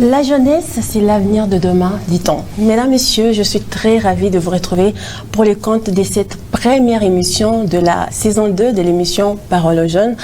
La jeunesse, c'est l'avenir de demain, dit-on. Mesdames, Messieurs, je suis très ravie de vous retrouver pour le compte de cette première émission de la saison 2 de l'émission Parole aux jeunes.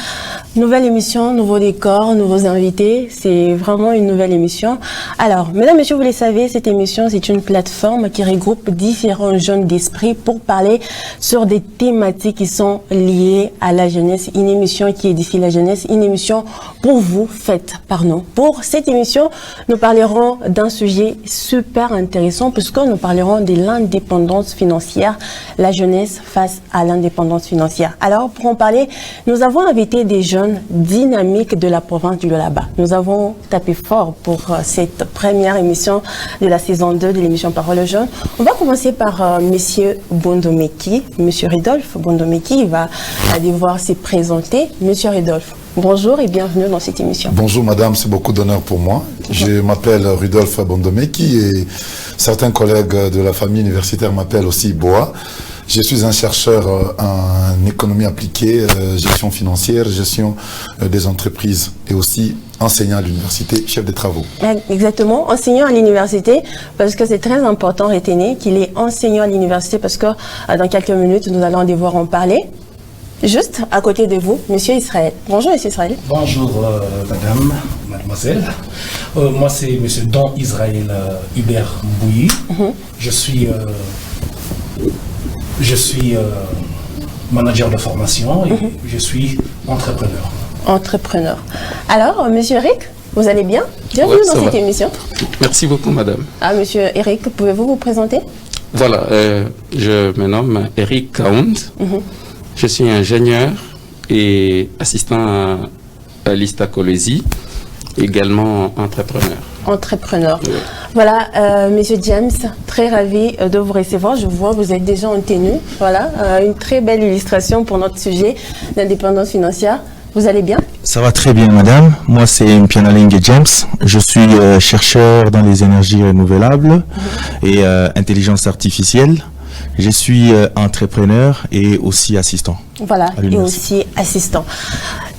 Nouvelle émission, nouveau décor, nouveaux invités. C'est vraiment une nouvelle émission. Alors, mesdames, messieurs, vous le savez, cette émission, c'est une plateforme qui regroupe différents jeunes d'esprit pour parler sur des thématiques qui sont liées à la jeunesse. Une émission qui édifie la jeunesse, une émission pour vous, faite par nous. Pour cette émission, nous parlerons d'un sujet super intéressant puisque nous parlerons de l'indépendance financière, la jeunesse face à l'indépendance financière. Alors, pour en parler, nous avons invité des jeunes dynamiques de la province du Lualaba. Nous avons tapé fort pour cette première émission de la saison 2 de l'émission Parole aux jeunes. On va commencer par Monsieur Bondomeki, Monsieur Rudolph Bondomeki. Il va devoir se présenter. Monsieur Rudolph, bonjour et bienvenue dans cette émission. Bonjour madame, c'est beaucoup d'honneur pour moi. Je m'appelle Rudolph Bondomeki et certains collègues de la famille universitaire m'appellent aussi Boa. Je suis un chercheur en économie appliquée, gestion financière, gestion des entreprises et aussi enseignant à l'université, chef des travaux. Exactement, enseignant à l'université parce que c'est très important, retenez qu'il est enseignant à l'université parce que dans quelques minutes, nous allons devoir en parler. Juste à côté de vous, Monsieur Israël. Bonjour, Monsieur Israël. Bonjour, madame, mademoiselle. Moi, c'est Monsieur Don Israël Hubert Mbouyi. Je suis manager de formation et je suis entrepreneur. Entrepreneur. Alors, Monsieur Eric, vous allez bien? Bienvenue dans cette émission. Merci beaucoup, madame. Ah, Monsieur Eric, pouvez-vous vous présenter? Voilà, je me nomme Eric Kaound. Je suis ingénieur et assistant à l'histacologie, également entrepreneur. Entrepreneur. Oui. Voilà, Monsieur James, très ravi de vous recevoir. Je vois, vous êtes déjà en tenue. Voilà, une très belle illustration pour notre sujet d'indépendance financière. Vous allez bien? Ça va très bien, madame. Moi, c'est Mpianalingue James. Je suis chercheur dans les énergies renouvelables et intelligence artificielle. Je suis entrepreneur et aussi assistant. Voilà, et aussi assistant.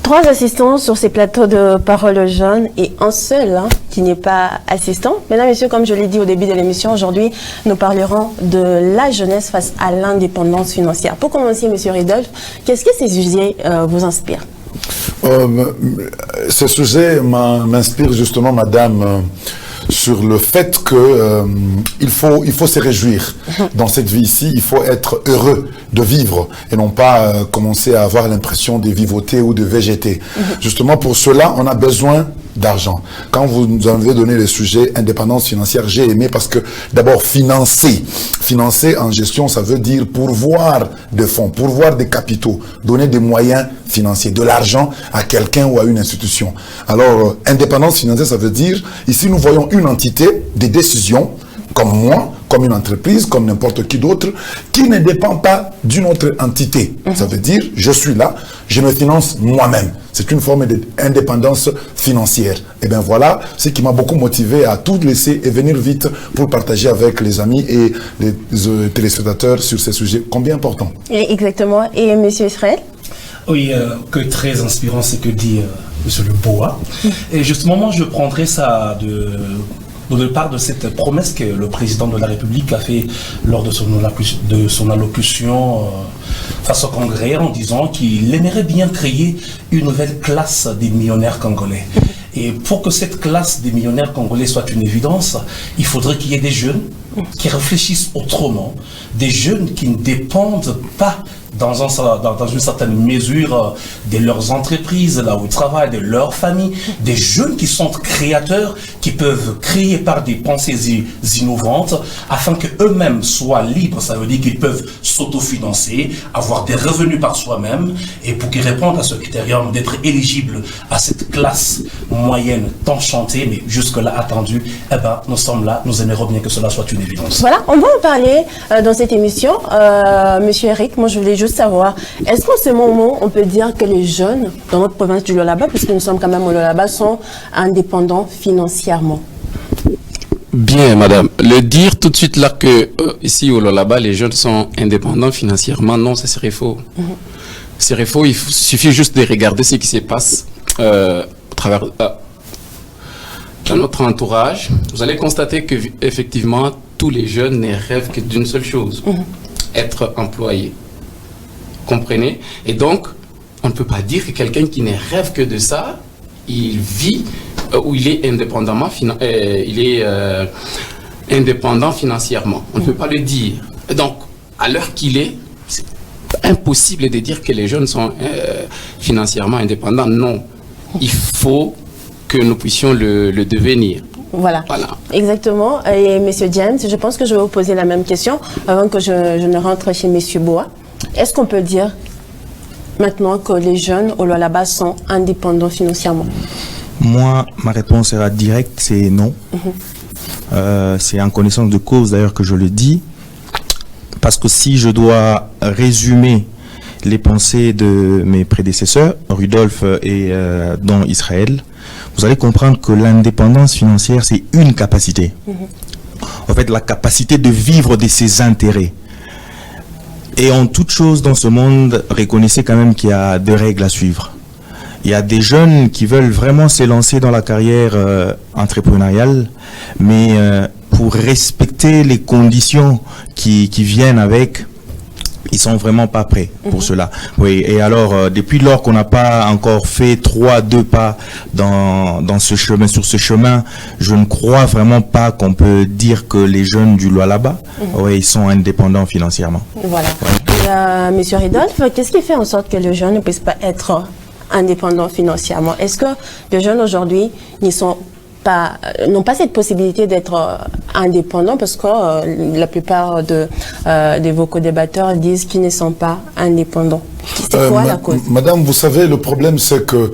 3 assistants sur ces plateaux de Parole aux jeunes et un seul qui n'est pas assistant. Mesdames, Messieurs, comme je l'ai dit au début de l'émission, aujourd'hui, nous parlerons de la jeunesse face à l'indépendance financière. Pour commencer, Monsieur Rudolph, qu'est-ce que ces sujets vous inspirent? Ce sujet m'inspire justement, madame, sur le fait que il faut se réjouir dans cette vie ici, il faut être heureux de vivre et non pas commencer à avoir l'impression de vivoter ou de végéter. Justement pour cela, on a besoin d'argent. Quand vous nous avez donné le sujet indépendance financière, j'ai aimé parce que d'abord financer en gestion, ça veut dire pourvoir des fonds, pourvoir des capitaux, donner des moyens financiers, de l'argent à quelqu'un ou à une institution. Alors, indépendance financière, ça veut dire, ici nous voyons une entité, des décisions, comme moi, comme une entreprise, comme n'importe qui d'autre, qui ne dépend pas d'une autre entité. Ça veut dire, je suis là, je me finance moi-même. C'est une forme d'indépendance financière. Et bien voilà, ce qui m'a beaucoup motivé à tout laisser et venir vite pour partager avec les amis et les téléspectateurs sur ces sujets combien importants. Exactement. Et Monsieur Israël? Oui, que très inspirant ce que dit Monsieur Le Boa. Et justement, moi, je prendrai ça de part de cette promesse que le président de la République a fait lors de son allocution face au Congrès en disant qu'il aimerait bien créer une nouvelle classe des millionnaires congolais. Et pour que cette classe des millionnaires congolais soit une évidence, il faudrait qu'il y ait des jeunes qui réfléchissent autrement, des jeunes qui ne dépendent pas dans une certaine mesure de leurs entreprises, là où ils travaillent, de leur famille, des jeunes qui sont créateurs, qui peuvent créer par des pensées innovantes, afin qu'eux-mêmes soient libres. Ça veut dire qu'ils peuvent s'autofinancer, avoir des revenus par soi-même, et pour qu'ils répondent à ce critérium d'être éligibles à cette classe moyenne tant chantée, mais jusque-là attendue, eh ben, nous sommes là, nous aimerions bien que cela soit une évidence. Voilà, on va en parler dans cette émission. Monsieur Eric, moi je voulais juste savoir, est-ce qu'en ce moment, on peut dire que les jeunes dans notre province du Lualaba, puisque nous sommes quand même au Lualaba, sont indépendants financièrement? Bien, madame. Le dire tout de suite là que ici au Lualaba, les jeunes sont indépendants financièrement, non, ça serait faux. C'est faux, il suffit juste de regarder ce qui se passe à travers dans notre entourage, vous allez constater que effectivement tous les jeunes ne rêvent que d'une seule chose, être employé. Comprenez? Et donc, on ne peut pas dire que quelqu'un qui ne rêve que de ça, il vit ou il est indépendant financièrement. On ne peut pas le dire. Donc, à l'heure qu'il est, c'est impossible de dire que les jeunes sont financièrement indépendants. Non. Il faut que nous puissions le devenir. Voilà, exactement. Et Monsieur James, je pense que je vais vous poser la même question avant que je ne rentre chez Monsieur Boa. Est-ce qu'on peut dire maintenant que les jeunes au Lualaba sont indépendants financièrement? Moi, ma réponse sera directe, c'est non. C'est en connaissance de cause d'ailleurs que je le dis. Parce que si je dois résumer les pensées de mes prédécesseurs, Rudolf et dont Israël, vous allez comprendre que l'indépendance financière, c'est une capacité. En fait, la capacité de vivre de ses intérêts. Et en toute chose dans ce monde, reconnaissez quand même qu'il y a des règles à suivre. Il y a des jeunes qui veulent vraiment s'élancer dans la carrière entrepreneuriale, mais pour respecter les conditions qui viennent avec, ils sont vraiment pas prêts pour cela. Oui, et alors, depuis lors qu'on n'a pas encore fait 2 pas dans ce chemin, sur ce chemin, je ne crois vraiment pas qu'on peut dire que les jeunes du Lualaba, ils sont indépendants financièrement. Voilà. Et, Monsieur Rudolf, qu'est-ce qui fait en sorte que les jeunes ne puissent pas être indépendants financièrement? Est-ce que les jeunes aujourd'hui n'ont pas cette possibilité d'être indépendants parce que la plupart des vos co-débatteurs disent qu'ils ne sont pas indépendants? C'est quoi la cause? Madame, vous savez, le problème, c'est que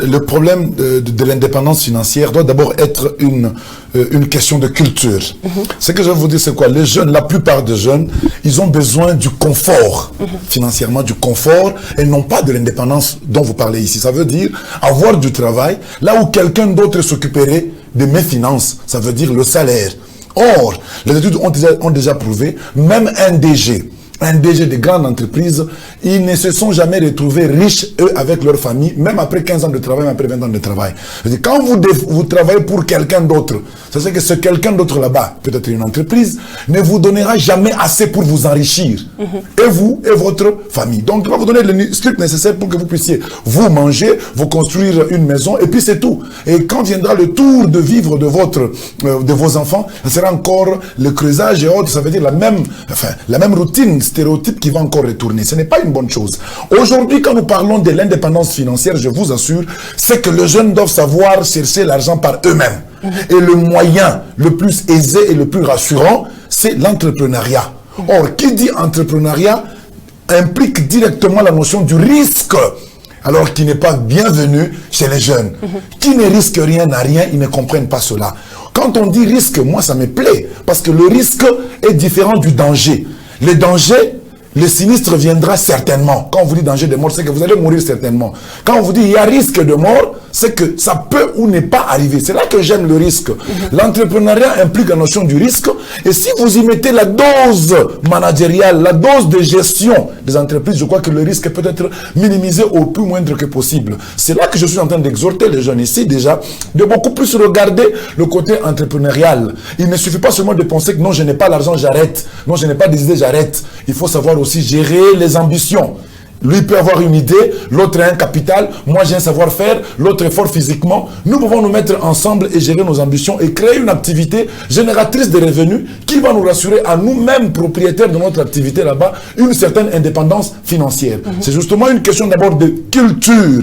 le problème de l'indépendance financière doit d'abord être une question de culture. Ce que je veux vous dire, c'est quoi? Les jeunes, la plupart des jeunes, ils ont besoin du confort, financièrement, du confort, et non pas de l'indépendance dont vous parlez ici. Ça veut dire avoir du travail, là où quelqu'un d'autre s'occuperait de mes finances, ça veut dire le salaire. Or, les études ont déjà prouvé, même un DG des grandes entreprises, ils ne se sont jamais retrouvés riches, eux, avec leur famille, même après 15 ans de travail, même après 20 ans de travail. Quand vous travaillez pour quelqu'un d'autre, ça veut dire que ce quelqu'un d'autre là-bas, peut-être une entreprise, ne vous donnera jamais assez pour vous enrichir. Et vous, et votre famille. Donc, il va vous donner le strict nécessaire pour que vous puissiez vous manger, vous construire une maison, et puis c'est tout. Et quand viendra le tour de vivre de vos enfants, ça sera encore le creusage et autres, ça veut dire la même routine, stéréotype qui va encore retourner. Ce n'est pas une bonne chose. Aujourd'hui, quand nous parlons de l'indépendance financière, je vous assure, c'est que les jeunes doivent savoir chercher l'argent par eux-mêmes. Et le moyen le plus aisé et le plus rassurant, c'est l'entrepreneuriat. Or, qui dit entrepreneuriat implique directement la notion du risque, alors qui n'est pas bienvenu chez les jeunes. Qui ne risque rien n'a rien, ils ne comprennent pas cela. Quand on dit risque, moi ça me plaît, parce que le risque est différent du danger. Le danger, le sinistre viendra certainement. Quand on vous dit danger de mort, c'est que vous allez mourir certainement. Quand on vous dit il y a risque de mort, c'est que ça peut ou n'est pas arriver. C'est là que j'aime le risque. L'entrepreneuriat implique la notion du risque. Et si vous y mettez la dose managériale, la dose de gestion des entreprises, je crois que le risque peut être minimisé au plus moindre que possible. C'est là que je suis en train d'exhorter les jeunes ici déjà, de beaucoup plus regarder le côté entrepreneurial. Il ne suffit pas seulement de penser que non, je n'ai pas l'argent, j'arrête. Non, je n'ai pas des idées, j'arrête. Il faut savoir aussi gérer les ambitions. Lui peut avoir une idée, l'autre a un capital, moi j'ai un savoir-faire, l'autre est fort physiquement. Nous pouvons nous mettre ensemble et gérer nos ambitions et créer une activité génératrice de revenus qui va nous rassurer à nous-mêmes, propriétaires de notre activité là-bas, une certaine indépendance financière. C'est justement une question d'abord de culture,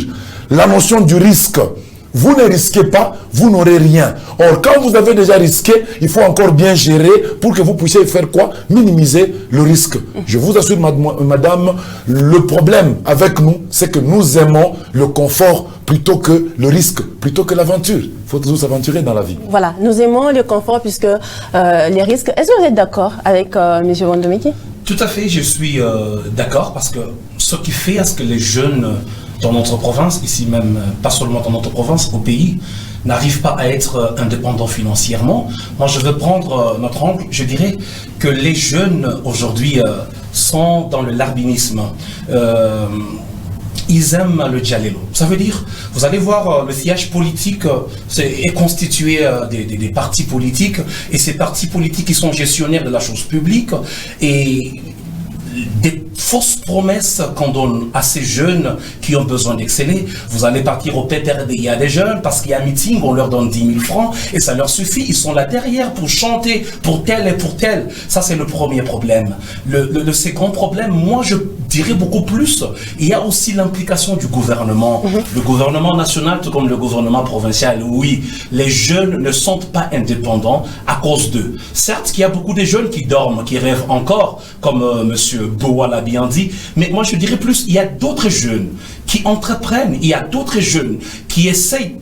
la notion du risque. Vous ne risquez pas, vous n'aurez rien. Or, quand vous avez déjà risqué, il faut encore bien gérer pour que vous puissiez faire quoi? Minimiser le risque. Je vous assure, madame, le problème avec nous, c'est que nous aimons le confort plutôt que le risque, plutôt que l'aventure. Il faut toujours s'aventurer dans la vie. Voilà, nous aimons le confort puisque les risques... Est-ce que vous êtes d'accord avec M. Wandomiki? Tout à fait, je suis d'accord parce que ce qui fait à ce que les jeunes dans notre province, ici même, pas seulement dans notre province, au pays, n'arrivent pas à être indépendants financièrement. Moi, je veux prendre notre angle. Je dirais que les jeunes aujourd'hui sont dans le larbinisme. ils aiment le dialélo. Ça veut dire, vous allez voir, le sillage politique est constitué des partis politiques, et ces partis politiques qui sont gestionnaires de la chose publique, et des fausses promesses qu'on donne à ces jeunes qui ont besoin d'exceller. Vous allez partir au PPRD à des jeunes parce qu'il y a un meeting, on leur donne 10 000 francs et ça leur suffit. Ils sont là derrière pour chanter pour tel et pour tel. Ça, c'est le premier problème. Le second problème, moi, je dirais beaucoup plus. Il y a aussi l'implication du gouvernement. Le gouvernement national, tout comme le gouvernement provincial. Oui, les jeunes ne sont pas indépendants à cause d'eux. Certes, il y a beaucoup de jeunes qui dorment, qui rêvent encore, comme Monsieur Boa l'a bien dit, mais moi je dirais plus, il y a d'autres jeunes qui entreprennent, il y a d'autres jeunes qui essayent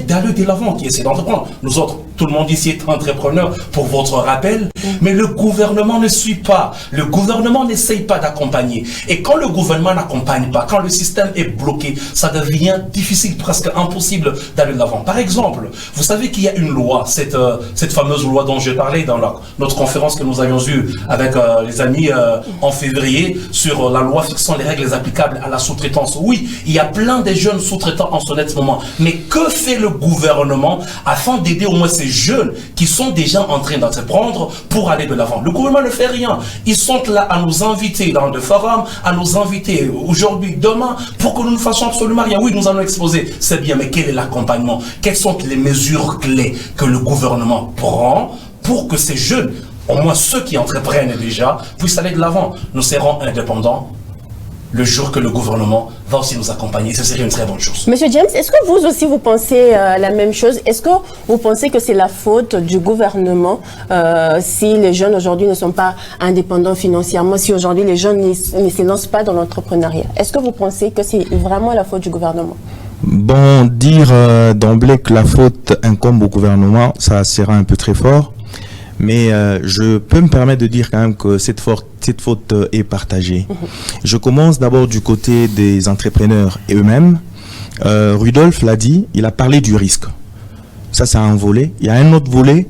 d'aller de l'avant, qui essayent d'entreprendre. Nous autres, tout le monde ici est entrepreneur, pour votre rappel, mais le gouvernement ne suit pas, le gouvernement n'essaye pas d'accompagner. Et quand le gouvernement n'accompagne pas, quand le système est bloqué, ça devient difficile, presque impossible d'aller de l'avant. Par exemple, vous savez qu'il y a une loi, cette fameuse loi dont j'ai parlé dans notre conférence que nous avions eue avec les amis en février, sur la loi fixant les règles applicables à la sous-traitance. Oui, il y a plein de jeunes sous-traitants en ce moment. Mais que fait le gouvernement afin d'aider au moins ces jeunes qui sont déjà en train d'entreprendre pour aller de l'avant? Le gouvernement ne fait rien. Ils sont là à nous inviter dans le forum, à nous inviter aujourd'hui, demain, pour que nous ne fassions absolument rien. Oui, nous allons exposer, c'est bien, mais quel est l'accompagnement? Quelles sont les mesures clés que le gouvernement prend pour que ces jeunes, au moins ceux qui entreprennent déjà, puissent aller de l'avant? Nous serons indépendants le jour que le gouvernement va aussi nous accompagner. Ce serait une très bonne chose. Monsieur James, est-ce que vous aussi vous pensez la même chose? Est-ce que vous pensez que c'est la faute du gouvernement si les jeunes aujourd'hui ne sont pas indépendants financièrement, si aujourd'hui les jeunes ne se lancent pas dans l'entrepreneuriat? Est-ce que vous pensez que c'est vraiment la faute du gouvernement? Bon, dire d'emblée que la faute incombe au gouvernement, ça sera un peu très fort. Mais je peux me permettre de dire quand même que cette faute est partagée. Je commence d'abord du côté des entrepreneurs et eux-mêmes. Rudolf l'a dit, il a parlé du risque. Ça, c'est un volet. Il y a un autre volet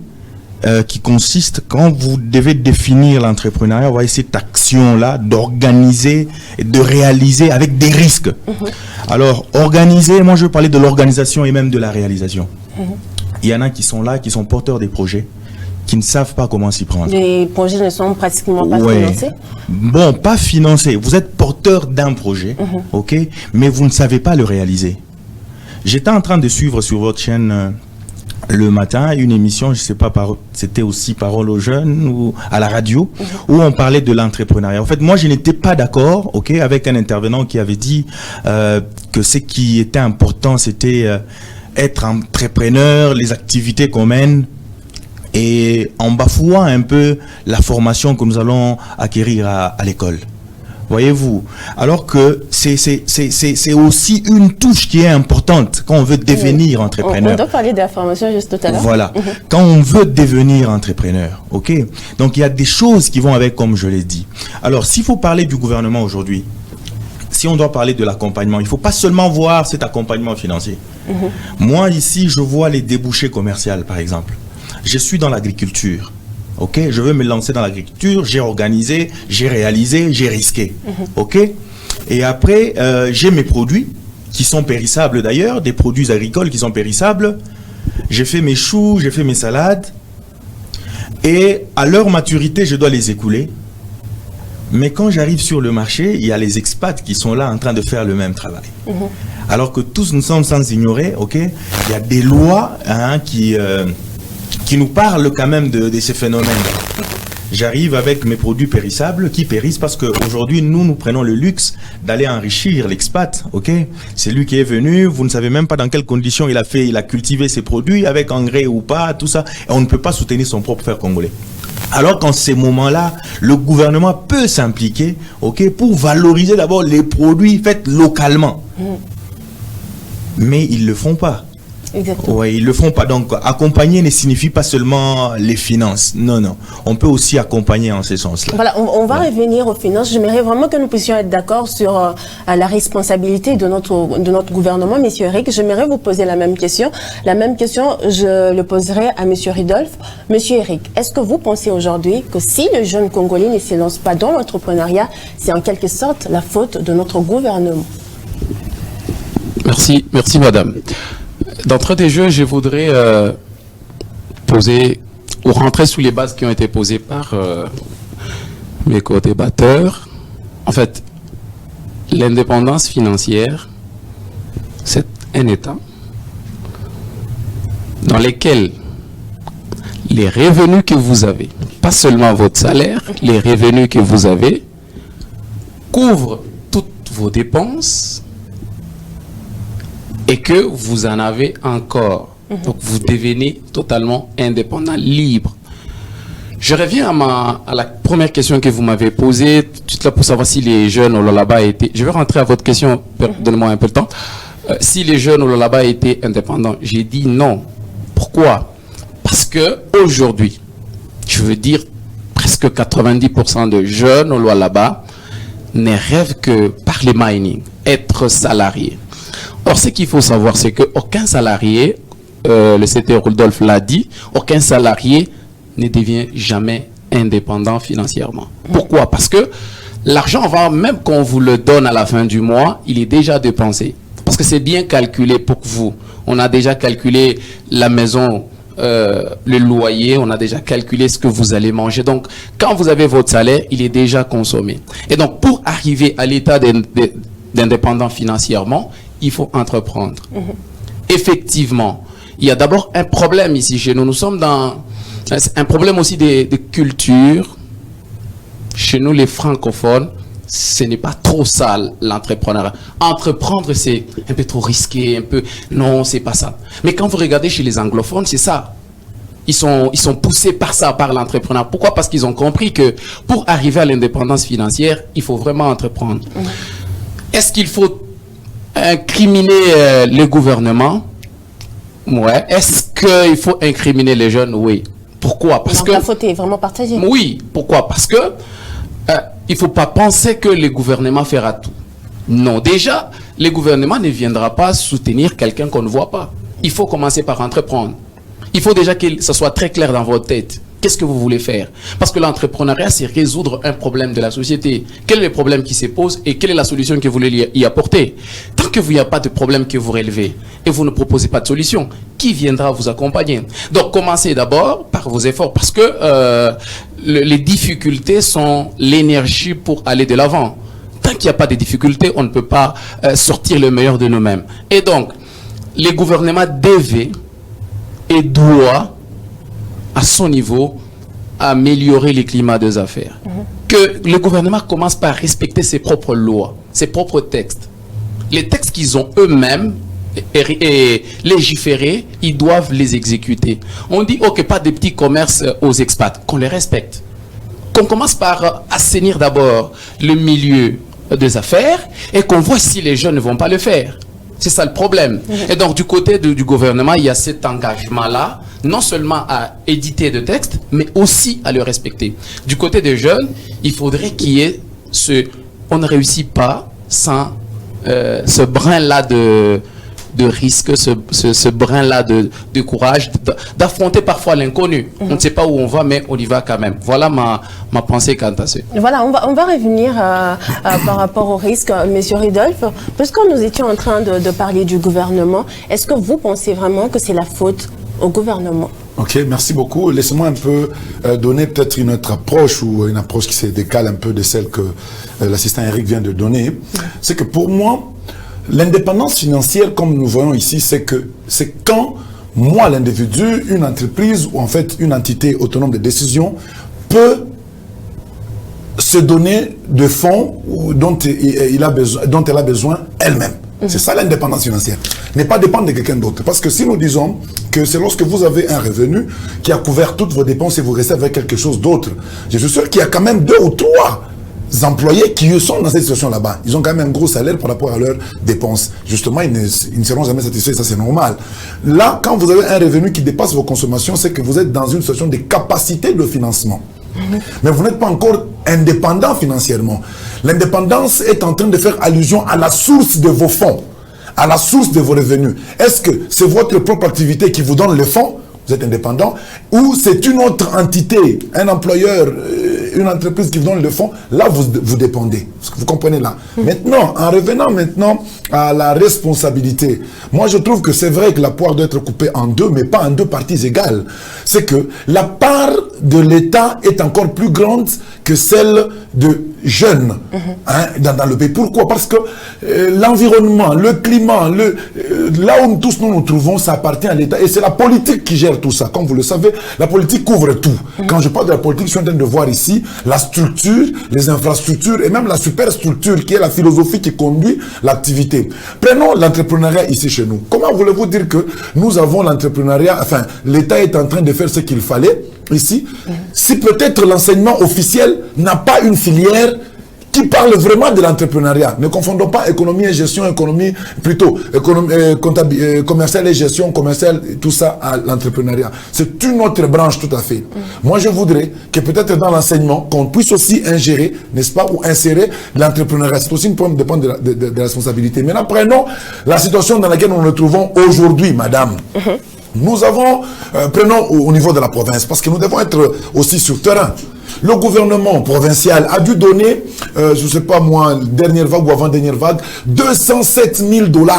qui consiste, quand vous devez définir l'entrepreneuriat, on va essayer cette action-là d'organiser et de réaliser avec des risques. Alors, organiser, moi je veux parler de l'organisation et même de la réalisation. Il y en a qui sont là, qui sont porteurs des projets, qui ne savent pas comment s'y prendre. Les projets ne sont pratiquement pas financés? Bon, pas financés. Vous êtes porteur d'un projet, ok, mais vous ne savez pas le réaliser. J'étais en train de suivre sur votre chaîne le matin une émission, je ne sais pas, c'était aussi Parole aux jeunes ou à la radio, où on parlait de l'entrepreneuriat. En fait, moi, je n'étais pas d'accord, ok, avec un intervenant qui avait dit que ce qui était important, c'était être entrepreneur, les activités qu'on mène, et en bafouant un peu la formation que nous allons acquérir à l'école. Voyez-vous, alors que c'est aussi une touche qui est importante quand on veut devenir entrepreneur. On doit parler de la formation juste tout à l'heure. Voilà, quand on veut devenir entrepreneur, ok. Donc il y a des choses qui vont avec, comme je l'ai dit. Alors s'il faut parler du gouvernement aujourd'hui, si on doit parler de l'accompagnement, il ne faut pas seulement voir cet accompagnement financier. Moi ici, je vois les débouchés commerciaux, par exemple. Je suis dans l'agriculture, ok? Je veux me lancer dans l'agriculture, j'ai organisé, j'ai réalisé, j'ai risqué, ok? Et après, j'ai mes produits qui sont périssables d'ailleurs, des produits agricoles qui sont périssables. J'ai fait mes choux, j'ai fait mes salades. Et à leur maturité, je dois les écouler. Mais quand j'arrive sur le marché, il y a les expats qui sont là en train de faire le même travail. Alors que tous nous sommes sans ignorer, ok? Il y a des lois qui nous parlent quand même de ces phénomènes. J'arrive avec mes produits périssables qui périssent parce qu'aujourd'hui, nous prenons le luxe d'aller enrichir l'expat, ok? C'est lui qui est venu, vous ne savez même pas dans quelles conditions il a cultivé ses produits, avec engrais ou pas, tout ça. Et on ne peut pas soutenir son propre frère congolais. Alors qu'en ces moments-là, le gouvernement peut s'impliquer, ok, pour valoriser d'abord les produits faits localement. Mais ils ne le font pas. Exactement. Oui, ils le font pas. Donc, accompagner ne signifie pas seulement les finances. Non, non. On peut aussi accompagner en ce sens-là. Voilà, on va revenir aux finances. J'aimerais vraiment que nous puissions être d'accord sur la responsabilité de notre gouvernement. Monsieur Eric, j'aimerais vous poser la même question. La même question, je le poserai à Monsieur Ridolphe. Monsieur Eric, est-ce que vous pensez aujourd'hui que si le jeune Congolais ne se lance pas dans l'entrepreneuriat, c'est en quelque sorte la faute de notre gouvernement? Merci madame. D'entrée des jeux, je voudrais poser ou rentrer sous les bases qui ont été posées par mes co-débatteurs. En fait, l'indépendance financière, c'est un État dans lequel les revenus que vous avez, pas seulement votre salaire, les revenus que vous avez, couvrent toutes vos dépenses et que vous en avez encore. Donc vous devenez totalement indépendant, libre. Je reviens à la première question que vous m'avez posée, tout là pour savoir si les jeunes au Lualaba étaient... Je vais rentrer à votre question, donnez-moi un peu de temps. Si les jeunes au Lualaba étaient indépendants, j'ai dit non. Pourquoi? Parce que aujourd'hui, je veux dire presque 90% de jeunes au Lualaba ne rêvent que par le mining, être salarié. Or, ce qu'il faut savoir, c'est qu'aucun salarié, le CT Rudolph l'a dit, aucun salarié ne devient jamais indépendant financièrement. Pourquoi? Parce que l'argent, même qu'on vous le donne à la fin du mois, il est déjà dépensé. Parce que c'est bien calculé pour vous. On a déjà calculé la maison, le loyer, on a déjà calculé ce que vous allez manger. Donc, quand vous avez votre salaire, il est déjà consommé. Et donc, pour arriver à l'état d'indépendant financièrement, il faut entreprendre. Effectivement, il y a d'abord un problème ici chez nous. Nous sommes dans un problème aussi de culture. Chez nous, les francophones, ce n'est pas trop ça l'entrepreneuriat. Entreprendre, c'est un peu trop risqué, un peu... Non, c'est pas ça. Mais quand vous regardez chez les anglophones, c'est ça. Ils sont poussés par ça, par l'entrepreneuriat. Pourquoi? Parce qu'ils ont compris que pour arriver à l'indépendance financière, il faut vraiment entreprendre. Est-ce qu'il faut incriminer le gouvernement? Ouais. Est-ce qu'il faut incriminer les jeunes? Oui. Pourquoi? Parce que... La faute est vraiment partagée. Oui. Pourquoi? Parce que il ne faut pas penser que le gouvernement fera tout. Non. Déjà, le gouvernement ne viendra pas soutenir quelqu'un qu'on ne voit pas. Il faut commencer par entreprendre. Il faut déjà que ça soit très clair dans votre tête. Qu'est-ce que vous voulez faire? Parce que l'entrepreneuriat, c'est résoudre un problème de la société. Quel est le problème qui se pose et quelle est la solution que vous voulez y apporter? Tant que vous n'y a pas de problème que vous relevez et vous ne proposez pas de solution, qui viendra vous accompagner? Donc, commencez d'abord par vos efforts parce que les difficultés sont l'énergie pour aller de l'avant. Tant qu'il n'y a pas de difficultés, on ne peut pas sortir le meilleur de nous-mêmes. Et donc, les gouvernements devaient et doivent à son niveau, améliorer les climats des affaires. Que le gouvernement commence par respecter ses propres lois, ses propres textes. Les textes qu'ils ont eux-mêmes légiférés, ils doivent les exécuter. On dit, ok, pas de petits commerces aux expats, qu'on les respecte. Qu'on commence par assainir d'abord le milieu des affaires et qu'on voit si les jeunes ne vont pas le faire. C'est ça le problème. Et donc, du côté du gouvernement, il y a cet engagement-là, non seulement à éditer des textes, mais aussi à le respecter. Du côté des jeunes, il faudrait qu'il y ait on ne réussit pas sans ce brin-là de risque, ce brin-là de courage, d'affronter parfois l'inconnu. On ne sait pas où on va, mais on y va quand même. Voilà ma pensée quant à ça. Voilà, on va revenir par rapport au risque, Monsieur Ridolphe. Puisque nous étions en train de parler du gouvernement, est-ce que vous pensez vraiment que c'est la faute au gouvernement? Ok, merci beaucoup. Laissez-moi un peu donner peut-être une autre approche ou une approche qui se décale un peu de celle que l'assistant Eric vient de donner. C'est que pour moi, l'indépendance financière, comme nous voyons ici, c'est quand moi, l'individu, une entreprise ou en fait une entité autonome de décision peut se donner de fonds dont elle a besoin elle-même. C'est ça l'indépendance financière. Ne pas dépendre de quelqu'un d'autre. Parce que si nous disons que c'est lorsque vous avez un revenu qui a couvert toutes vos dépenses et vous restez avec quelque chose d'autre, je suis sûr qu'il y a quand même 2 ou 3 employés qui sont dans cette situation là-bas. Ils ont quand même un gros salaire par rapport à leurs dépenses. Justement, ils ne seront jamais satisfaits, ça c'est normal. Là, quand vous avez un revenu qui dépasse vos consommations, c'est que vous êtes dans une situation de capacité de financement. Mais vous n'êtes pas encore indépendant financièrement. L'indépendance est en train de faire allusion à la source de vos fonds, à la source de vos revenus. Est-ce que c'est votre propre activité qui vous donne les fonds? Vous êtes indépendant, ou c'est une autre entité, un employeur, une entreprise qui vous donne le fonds, là vous dépendez. Vous comprenez là. Maintenant, en revenant maintenant à la responsabilité, moi je trouve que c'est vrai que la poire doit être coupée en deux, mais pas en deux parties égales. C'est que la part de l'État est encore plus grande que celle de jeunes dans le pays. Pourquoi? Parce que l'environnement, le climat, là où tous nous nous trouvons, ça appartient à l'État. Et c'est la politique qui gère tout ça. Comme vous le savez, la politique couvre tout. Quand je parle de la politique, je suis en train de voir ici la structure, les infrastructures et même la superstructure qui est la philosophie qui conduit l'activité. Prenons l'entrepreneuriat ici chez nous. Comment voulez-vous dire que nous avons l'entrepreneuriat, enfin, l'État est en train de faire ce qu'il fallait ici, si peut-être l'enseignement officiel n'a pas une filière qui parle vraiment de l'entrepreneuriat. Ne confondons pas économie et gestion, économie plutôt commerciale et gestion commerciale, tout ça à l'entrepreneuriat. C'est une autre branche tout à fait. Moi, je voudrais que peut-être dans l'enseignement, qu'on puisse aussi ingérer, n'est-ce pas, ou insérer l'entrepreneuriat. C'est aussi une point de dépendre de la responsabilité. Maintenant, prenons la situation dans laquelle nous nous trouvons aujourd'hui, madame. Nous avons, prenons au niveau de la province, parce que nous devons être aussi sur terrain. Le gouvernement provincial a dû donner, je ne sais pas moi, dernière vague ou avant-dernière vague, 207 000 $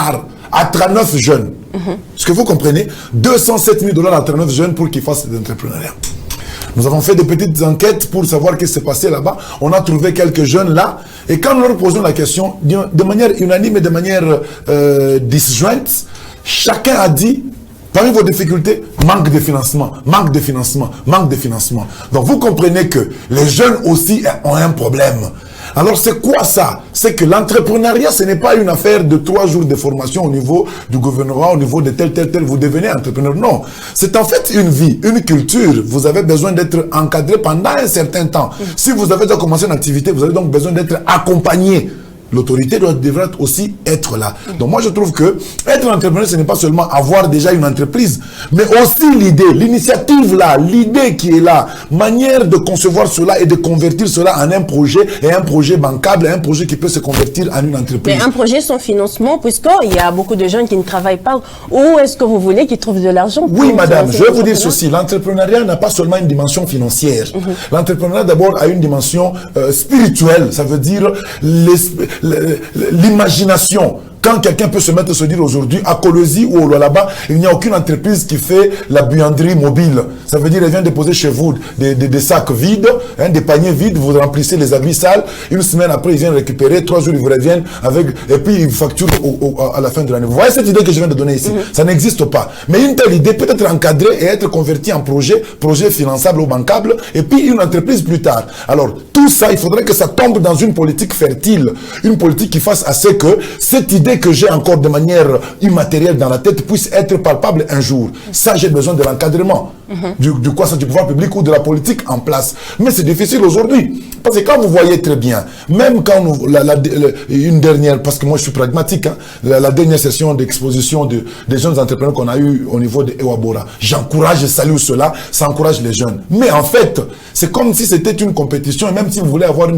à 39 jeunes. Est-ce que vous comprenez? 207 000 $ à 39 jeunes pour qu'ils fassent de l'entrepreneuriat. Nous avons fait des petites enquêtes pour savoir ce qui s'est passé là-bas. On a trouvé quelques jeunes là. Et quand nous leur posons la question, de manière unanime et de manière disjointe, chacun a dit: parmi vos difficultés, manque de financement, manque de financement, manque de financement. Donc vous comprenez que les jeunes aussi ont un problème. Alors c'est quoi ça? C'est que l'entrepreneuriat, ce n'est pas une affaire de 3 jours de formation au niveau du gouvernement, au niveau de tel, vous devenez entrepreneur. Non, c'est en fait une vie, une culture. Vous avez besoin d'être encadré pendant un certain temps. Si vous avez déjà commencé une activité, vous avez donc besoin d'être accompagné. L'autorité devrait aussi être là. Donc moi je trouve que être entrepreneur, ce n'est pas seulement avoir déjà une entreprise, mais aussi l'idée, l'initiative là, l'idée qui est là, manière de concevoir cela et de convertir cela en un projet, et un projet bancable, un projet qui peut se convertir en une entreprise. Mais un projet sans financement, puisqu'il y a beaucoup de jeunes qui ne travaillent pas, où est-ce que vous voulez qu'ils trouvent de l'argent? Oui madame, je vais vous dire ceci, l'entrepreneuriat n'a pas seulement une dimension financière. L'entrepreneuriat d'abord a une dimension spirituelle, ça veut dire l'imagination. Quand quelqu'un peut se mettre à se dire aujourd'hui, à Colosi ou au Lualaba, il n'y a aucune entreprise qui fait la buanderie mobile. Ça veut dire, elle vient déposer chez vous des sacs vides, des paniers vides, vous remplissez les habits sales, une semaine après, ils viennent récupérer, 3 jours, ils vous reviennent avec, et puis ils facturent à la fin de l'année. Vous voyez cette idée que je viens de donner ici? Ça n'existe pas. Mais une telle idée peut être encadrée et être convertie en projet finançable ou bancable, et puis une entreprise plus tard. Alors, tout ça, il faudrait que ça tombe dans une politique fertile, une politique qui fasse à ce que cette idée que j'ai encore de manière immatérielle dans la tête puisse être palpable un jour. Ça, j'ai besoin de l'encadrement du pouvoir public ou de la politique en place. Mais c'est difficile aujourd'hui. Parce que quand vous voyez très bien, même quand une dernière, parce que moi je suis pragmatique, la dernière session d'exposition des jeunes entrepreneurs qu'on a eu au niveau de Ewabora, j'encourage et salue cela, ça encourage les jeunes. Mais en fait, c'est comme si c'était une compétition, et même si vous voulez avoir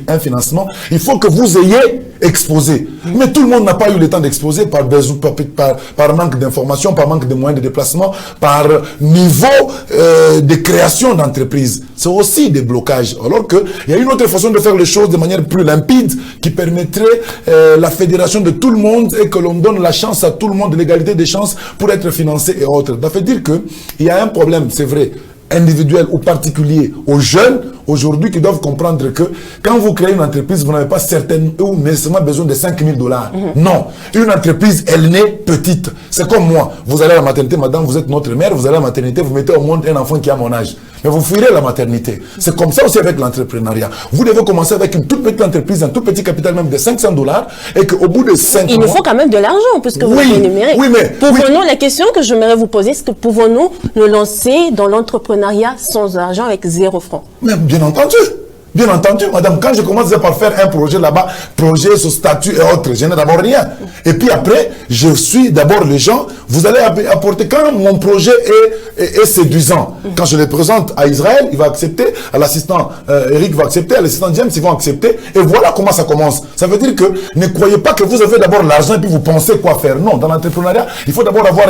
un financement, il faut que vous ayez exposé. Mais tout le monde n'a pas eu le temps d'exposer par manque d'informations, par manque de moyens de déplacement, par niveau de création d'entreprise. C'est aussi des blocages. Alors qu'il y a une autre façon de faire les choses de manière plus limpide qui permettrait la fédération de tout le monde et que l'on donne la chance à tout le monde, l'égalité des chances pour être financé et autres. Ça veut dire qu'il y a un problème, c'est vrai, individuel ou particulier aux jeunes aujourd'hui qui doivent comprendre que quand vous créez une entreprise, vous n'avez pas ou nécessairement besoin de 5 000 $. Non, une entreprise, elle naît petite. C'est comme moi. Vous allez à la maternité, madame, vous êtes notre mère, vous allez à la maternité, vous mettez au monde un enfant qui a mon âge. Mais vous fuirez la maternité. C'est comme ça aussi avec l'entrepreneuriat. Vous devez commencer avec une toute petite entreprise, un tout petit capital même de 500 $, et qu'au bout de 5 mois... Il nous faut quand même de l'argent, puisque vous énumérez. Oui, mais... Pouvons-nous, la question que j'aimerais vous poser, c'est que pouvons-nous nous lancer dans l'entrepreneuriat sans argent, avec 0 franc? Mais bien entendu. Bien entendu, madame, quand je commence par faire un projet là-bas, projet, ce statut et autres, je n'ai d'abord rien. Et puis après, je suis d'abord les gens, vous allez apporter, quand mon projet est séduisant, quand je le présente à Israël, il va accepter, à l'assistant Eric va accepter, à l'assistant James, ils vont accepter, et voilà comment ça commence. Ça veut dire que ne croyez pas que vous avez d'abord l'argent et puis vous pensez quoi faire. Non, dans l'entrepreneuriat, il faut d'abord avoir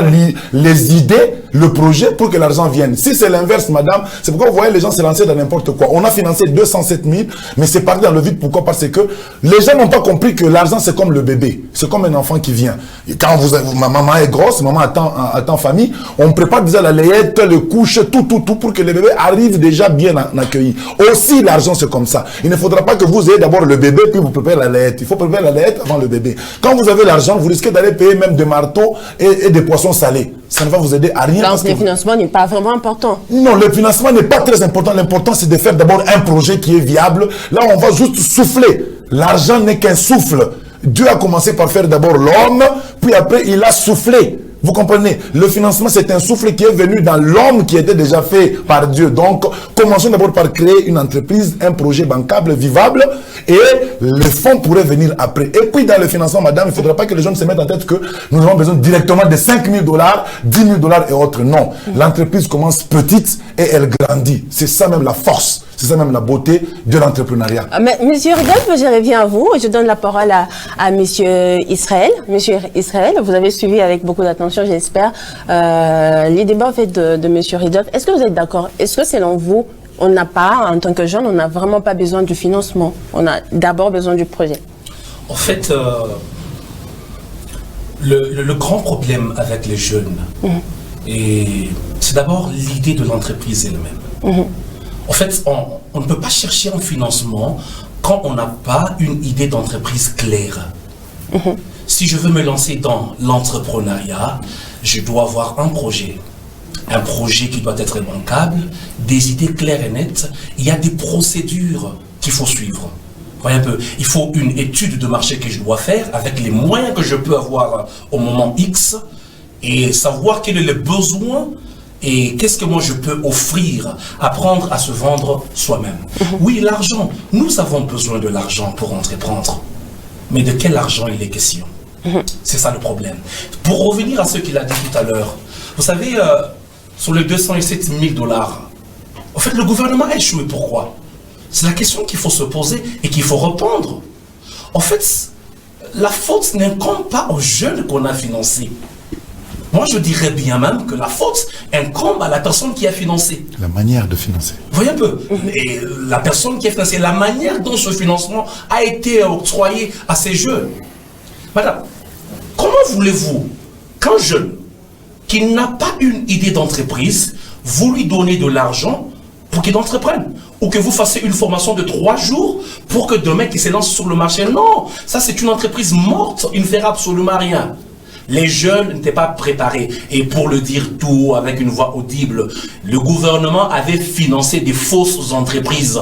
les idées, le projet pour que l'argent vienne. Si c'est l'inverse, madame, c'est pourquoi vous voyez les gens se lancer dans n'importe quoi. On a financé 207 000, mais c'est parti dans le vide. Pourquoi? Parce que les gens n'ont pas compris que l'argent c'est comme le bébé, c'est comme un enfant qui vient. Et quand ma maman est grosse, maman attend famille, on prépare déjà la layette, le couche, tout pour que le bébé arrive déjà bien accueilli. Aussi l'argent c'est comme ça. Il ne faudra pas que vous ayez d'abord le bébé puis vous préparez la layette. Il faut préparer la layette avant le bébé. Quand vous avez l'argent, vous risquez d'aller payer même des marteaux et des poissons salés. Ça ne va vous aider à rien. Donc le financement n'est pas vraiment important. Non, le financement n'est pas très important. L'important, c'est de faire d'abord un projet qui est viable. Là, on va juste souffler. L'argent n'est qu'un souffle. Dieu a commencé par faire d'abord l'homme, puis après, il a soufflé. Vous comprenez? Le financement, c'est un souffle qui est venu dans l'homme qui était déjà fait par Dieu. Donc, commençons d'abord par créer une entreprise, un projet bancable, vivable, et les fonds pourraient venir après. Et puis, dans le financement, madame, il ne faudra pas que les gens se mettent en tête que nous avons besoin directement de 5 000 $, 10 000 $ et autres. Non. L'entreprise commence petite et elle grandit. C'est ça même la force. C'est ça même la beauté de l'entrepreneuriat. Monsieur Rodolphe, je reviens à vous. Je donne la parole à Monsieur Israël. Monsieur Israël, vous avez suivi avec beaucoup d'attention, j'espère, les débats en fait, de Monsieur Rodolphe. Est-ce que vous êtes d'accord? Est-ce que selon vous, on n'a pas, en tant que jeune, on n'a vraiment pas besoin du financement? On a d'abord besoin du projet. En fait, le grand problème avec les jeunes, c'est d'abord l'idée de l'entreprise elle-même. En fait, on ne peut pas chercher un financement quand on n'a pas une idée d'entreprise claire. Si je veux me lancer dans l'entrepreneuriat, je dois avoir un projet qui doit être bancable, des idées claires et nettes. Il y a des procédures qu'il faut suivre. Voyez un peu, il faut une étude de marché que je dois faire avec les moyens que je peux avoir au moment X et savoir quel est le besoin et qu'est-ce que moi je peux offrir, apprendre à se vendre soi-même. Oui, l'argent, nous avons besoin de l'argent pour entreprendre. Mais de quel argent il est question? C'est ça le problème. Pour revenir à ce qu'il a dit tout à l'heure, vous savez, sur les 207 000 $, en fait, le gouvernement a échoué. Pourquoi? C'est la question qu'il faut se poser et qu'il faut répondre. En fait, la faute n'incombe pas aux jeunes qu'on a financés. Moi, je dirais bien même que la faute incombe à la personne qui a financé. La manière de financer. Vous voyez un peu? Et la personne qui a financé, la manière dont ce financement a été octroyé à ces jeunes. Madame, comment voulez-vous qu'un jeune qui n'a pas une idée d'entreprise, vous lui donnez de l'argent pour qu'il entreprenne? Ou que vous fassiez une formation de 3 jours pour que demain qu'il se lance sur le marché? Non, ça c'est une entreprise morte, il ne fera absolument rien. Les jeunes n'étaient pas préparés. Et pour le dire tout avec une voix audible, le gouvernement avait financé des fausses entreprises.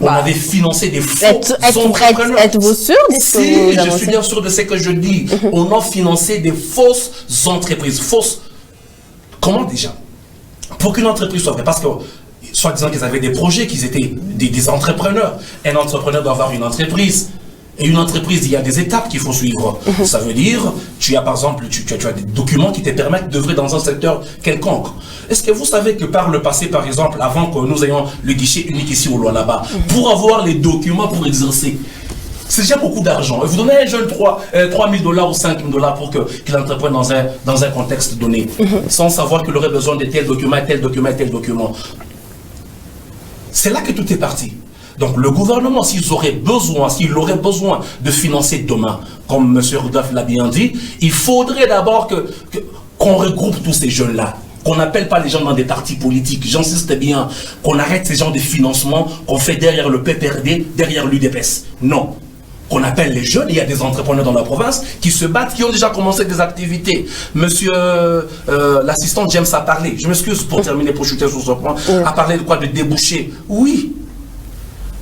On avait financé des faux entrepreneurs. Êtes-vous sûr de ce que Si, je suis bien sûr de ce que je dis. On a financé des fausses entreprises. Fausses. Comment déjà? Pour qu'une entreprise soit vraie, parce que soit disant qu'ils avaient des projets, qu'ils étaient des entrepreneurs. Un entrepreneur doit avoir une entreprise. Et une entreprise, il y a des étapes qu'il faut suivre. Ça veut dire, tu as par exemple, tu as des documents qui te permettent d'œuvrer dans un secteur quelconque. Est-ce que vous savez que par le passé, par exemple, avant que nous ayons le guichet unique ici au Luanaba, pour avoir les documents pour exercer, c'est déjà beaucoup d'argent. Vous donnez à un jeune 3 000 $ ou 5 000 $ pour qu'il entreprenne dans un contexte donné, sans savoir qu'il aurait besoin de tel document, tel document, tel document. C'est là que tout est parti. Donc le gouvernement, s'il aurait besoin de financer demain, comme M. Rodolphe l'a bien dit, il faudrait d'abord qu'on regroupe tous ces jeunes-là, qu'on n'appelle pas les gens dans des partis politiques, j'insiste bien, qu'on arrête ces genres de financement qu'on fait derrière le PPRD, derrière l'UDPS. Non. Qu'on appelle les jeunes, il y a des entrepreneurs dans la province qui se battent, qui ont déjà commencé des activités. Monsieur l'assistant James a parlé, je m'excuse pour terminer, pour chuter sur ce point, a parlé de débouchés. Oui.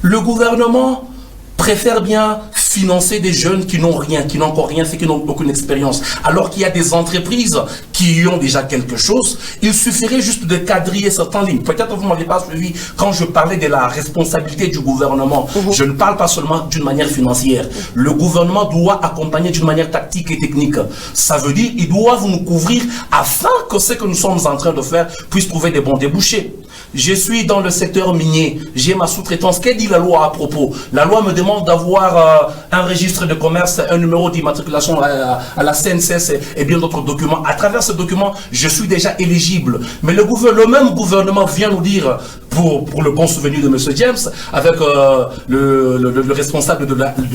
Le gouvernement préfère bien financer des jeunes qui n'ont rien, qui n'ont encore rien fait, qui n'ont aucune expérience. Alors qu'il y a des entreprises qui ont déjà quelque chose, il suffirait juste de quadriller certaines lignes. Peut-être que vous ne m'avez pas suivi quand je parlais de la responsabilité du gouvernement. Je ne parle pas seulement d'une manière financière. Le gouvernement doit accompagner d'une manière tactique et technique. Ça veut dire qu'ils doivent nous couvrir afin que ce que nous sommes en train de faire puisse trouver des bons débouchés. Je suis dans le secteur minier, j'ai ma sous-traitance. Qu'est-ce que dit la loi à propos? La loi me demande d'avoir un registre de commerce, un numéro d'immatriculation à la CNCS et bien d'autres documents. À travers ce document, je suis déjà éligible. Mais le même gouvernement vient nous dire, pour le bon souvenir de M. James, avec le responsable de